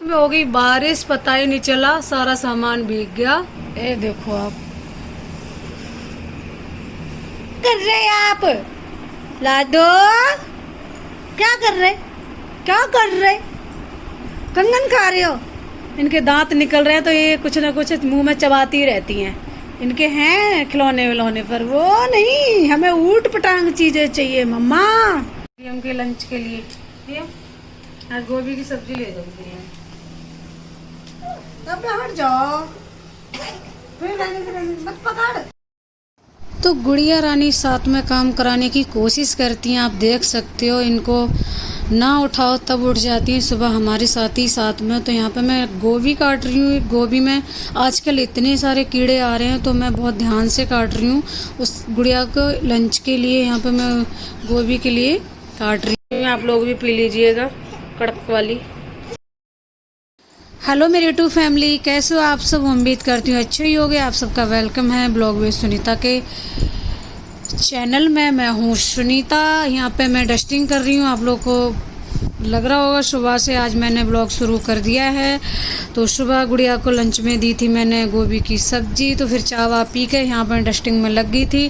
में हो गई बारिश, पता ही नहीं चला, सारा सामान भीग गया। ये देखो आप कर रहे आप लाडो, क्या कर रहे, क्या कर रहे, कंगन खा रहे हो। इनके दांत निकल रहे हैं तो ये कुछ ना कुछ मुंह में चबाती रहती हैं। इनके हैं खिलौने विलौने पर वो नहीं, हमें ऊट पटांग चीजें चाहिए मम्मा। हम के लंच के लिए आज गोभी की सब्जी ले जाऊंगी। तब हट जाओ, मत पकड़। तो गुड़िया रानी साथ में काम कराने की कोशिश करती हैं, आप देख सकते हो। इनको ना उठाओ तब उठ जाती हैं। सुबह हमारे साथ ही साथ में। तो यहाँ पे मैं गोभी काट रही हूँ। गोभी में आजकल इतने सारे कीड़े आ रहे हैं तो मैं बहुत ध्यान से काट रही हूँ। उस गुड़िया को लंच के लिए यहाँ पे मैं गोभी के लिए काट रही हूँ। आप लोग भी पी लीजिएगा कड़क वाली। हेलो मेरी यूट्यूब फैमिली, कैसे हो आप सब। उम्मीद करती हूँ अच्छे ही होगे। आप सबका वेलकम है ब्लॉग विद सुनीता के चैनल में। मैं हूँ सुनीता। यहाँ पे मैं डस्टिंग कर रही हूँ। आप लोग को लग रहा होगा सुबह से आज मैंने ब्लॉग शुरू कर दिया है। तो सुबह गुड़िया को लंच में दी थी मैंने गोभी की सब्जी। तो फिर चाय वा पी के यहाँ पर डस्टिंग में लग गई थी।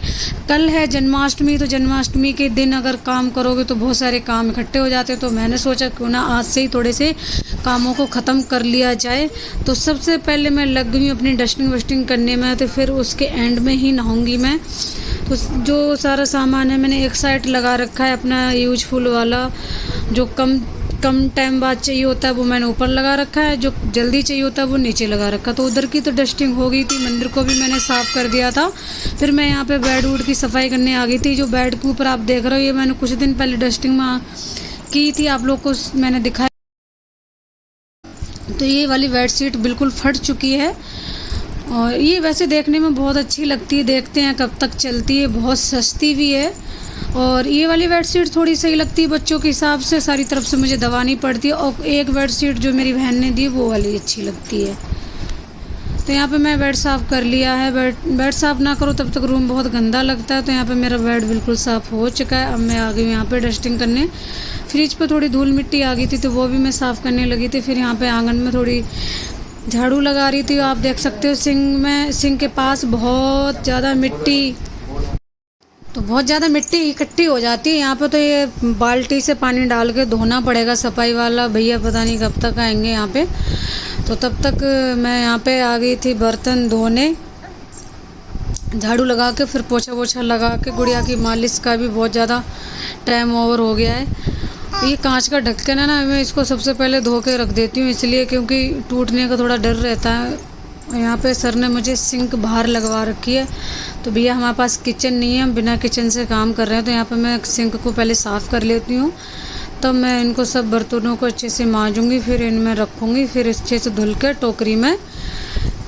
कल है जन्माष्टमी, तो जन्माष्टमी के दिन अगर काम करोगे तो बहुत सारे काम इकट्ठे हो जाते। तो मैंने सोचा क्यों ना आज से ही थोड़े से कामों को ख़त्म कर लिया जाए। तो सबसे पहले मैं लग गई हूँ अपनी डस्टिंग वस्टिंग करने में। तो फिर उसके एंड में ही नहाऊंगी मैं। तो जो सारा सामान है मैंने एक साइड लगा रखा है अपना यूजफुल वाला। जो कम टाइम बाद चाहिए होता है वो मैंने ऊपर लगा रखा है, जो जल्दी चाहिए होता है वो नीचे लगा रखा। तो उधर की तो डस्टिंग हो गई थी। मंदिर को भी मैंने साफ़ कर दिया था। फिर मैं यहाँ पे बेड वुड की सफाई करने आ गई थी। जो बेड के ऊपर आप देख रहे हो ये मैंने कुछ दिन पहले डस्टिंग में की थी, आप लोग को मैंने दिखाया। तो ये वाली बेडशीट बिल्कुल फट चुकी है और ये वैसे देखने में बहुत अच्छी लगती है। देखते हैं कब तक चलती है। बहुत सस्ती भी है। और ये वाली बेडशीट थोड़ी सही लगती है बच्चों के हिसाब से, सारी तरफ से मुझे दबानी पड़ती है। और एक बेडशीट जो मेरी बहन ने दी वो वाली अच्छी लगती है। तो यहाँ पे मैं बेड साफ़ कर लिया है। बेड साफ़ ना करो तब तक रूम बहुत गंदा लगता है। तो यहाँ पे मेरा बेड बिल्कुल साफ़ हो चुका है। अब मैं आ गई यहाँ पे डस्टिंग करने। फ्रिज पे थोड़ी धूल मिट्टी आ गई थी तो वो भी मैं साफ़ करने लगी थी। फिर यहाँ पे आंगन में थोड़ी झाड़ू लगा रही थी। आप देख सकते हो सिंक के पास बहुत ज़्यादा मिट्टी इकट्ठी हो जाती है यहाँ पे। तो ये बाल्टी से पानी डाल के धोना पड़ेगा। सफाई वाला भैया पता नहीं कब तक आएंगे यहाँ पे। तो तब तक मैं यहाँ पे आ गई थी बर्तन धोने। झाड़ू लगा के फिर पोछा वोछा लगा के गुड़िया की मालिश का भी बहुत ज़्यादा टाइम ओवर हो गया है। ये कांच का ढक्कन है ना, मैं इसको सबसे पहले धो के रख देती हूँ इसलिए क्योंकि टूटने का थोड़ा डर रहता है। यहाँ पे सर ने मुझे सिंक बाहर लगवा रखी है। तो भैया हमारे पास किचन नहीं है, हम बिना किचन से काम कर रहे हैं। तो यहाँ पे मैं सिंक को पहले साफ़ कर लेती हूँ। तब मैं इनको सब बर्तनों को अच्छे से मांजूंगी, फिर इनमें रखूँगी, फिर अच्छे से धुल कर टोकरी में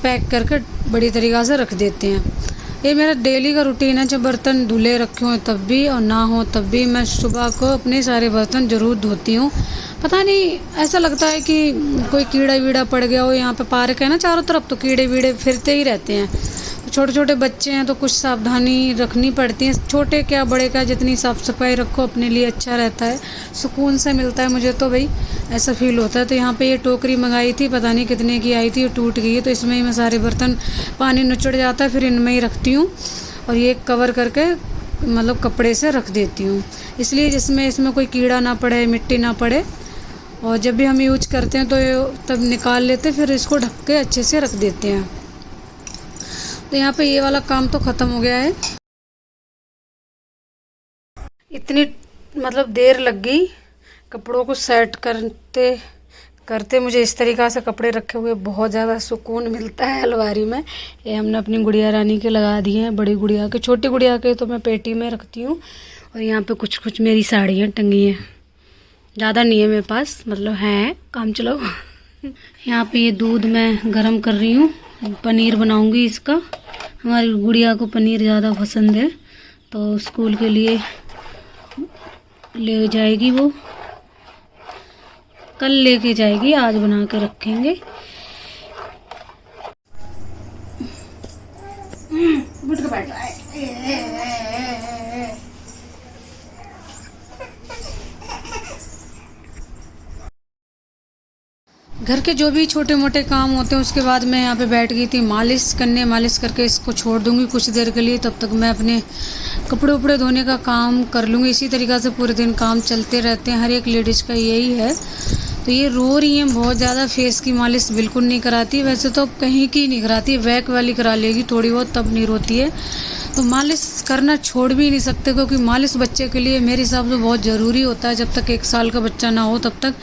पैक करके बड़ी तरीक़ा से रख देते हैं। ये मेरा डेली का रूटीन है। जब बर्तन धुले रखे हों तब भी और ना हो तब भी मैं सुबह को अपने सारे बर्तन ज़रूर धोती हूँ। पता नहीं ऐसा लगता है कि कोई कीड़ा वीड़ा पड़ गया हो। यहाँ पे पार्क है ना चारों तरफ, तो कीड़े वीड़े फिरते ही रहते हैं। तो छोटे छोटे बच्चे हैं तो कुछ सावधानी रखनी पड़ती है। छोटे क्या बड़े क्या, जितनी साफ़ सफाई रखो अपने लिए अच्छा रहता है, सुकून से मिलता है। मुझे तो भाई ऐसा फील होता है। तो यहाँ पे ये टोकरी मंगाई थी, पता नहीं कितने की आई थी, ये टूट गई है। तो इसमें ही मैं सारे बर्तन, पानी निचड़ जाता है फिर इनमें ही रखती हूँ। और ये कवर करके मतलब कपड़े से रख देती हूँ इसलिए इसमें कोई कीड़ा ना पड़े, मिट्टी ना पड़े। और जब भी हम यूज करते हैं तो तब निकाल लेते, फिर इसको ढक के अच्छे से रख देते हैं। तो यहाँ पे ये वाला काम तो ख़त्म हो गया है। इतनी मतलब देर लग गई कपड़ों को सेट करते करते। मुझे इस तरीक़ा से कपड़े रखे हुए बहुत ज़्यादा सुकून मिलता है अलमारी में। ये हमने अपनी गुड़िया रानी के लगा दिए हैं, बड़ी गुड़िया के। छोटी गुड़िया के तो मैं पेटी में रखती हूँ। और यहाँ पे कुछ कुछ मेरी साड़ियाँ टंगी हैं, ज़्यादा नहीं है मेरे पास, मतलब है काम चलाओ। यहाँ पे ये दूध मैं गरम कर रही हूँ, पनीर बनाऊँगी इसका। हमारी गुड़िया को पनीर ज़्यादा पसंद है तो स्कूल के लिए ले जाएगी वो, कल लेके जाएगी, आज बना के रखेंगे। उठ के बैठ। घर के जो भी छोटे मोटे काम होते हैं उसके बाद मैं यहाँ पे बैठ गई थी मालिश करने। मालिश करके इसको छोड़ दूँगी कुछ देर के लिए, तब तक मैं अपने कपड़े उपड़े धोने का काम कर लूँगी। इसी तरीक़ा से पूरे दिन काम चलते रहते हैं, हर एक लेडीज़ का यही है। तो ये रो रही हैं बहुत ज़्यादा, फेस की मालिश बिल्कुल नहीं कराती, वैसे तो कहीं की नहीं कराती, वैक वाली करा लेगी थोड़ी बहुत, तब नहीं रोती है। तो मालिश करना छोड़ भी नहीं सकते, क्योंकि मालिश बच्चे के लिए मेरे हिसाब से बहुत ज़रूरी होता है। जब तक 1 साल का बच्चा ना हो तब तक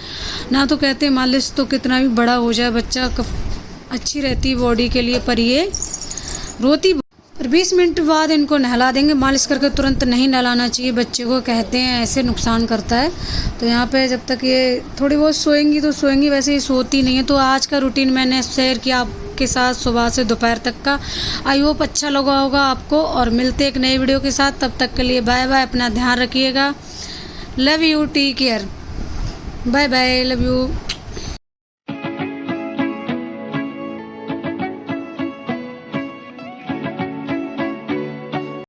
ना, तो कहते हैं मालिश तो कितना भी बड़ा हो जाए बच्चा अच्छी रहती है बॉडी के लिए, पर ये रोती। और 20 मिनट बाद इनको नहला देंगे। मालिश करके तुरंत नहीं नहलाना चाहिए बच्चे को, कहते हैं ऐसे नुकसान करता है। तो यहाँ पे जब तक ये थोड़ी बहुत सोएंगी तो सोएंगी, वैसे ही सोती नहीं है। तो आज का रूटीन मैंने शेयर किया आपके साथ सुबह से दोपहर तक का। आई होप अच्छा लगा होगा आपको, और मिलते एक नई वीडियो के साथ। तब तक के लिए बाय बाय, अपना ध्यान रखिएगा। Love you, take care, bye bye, love you.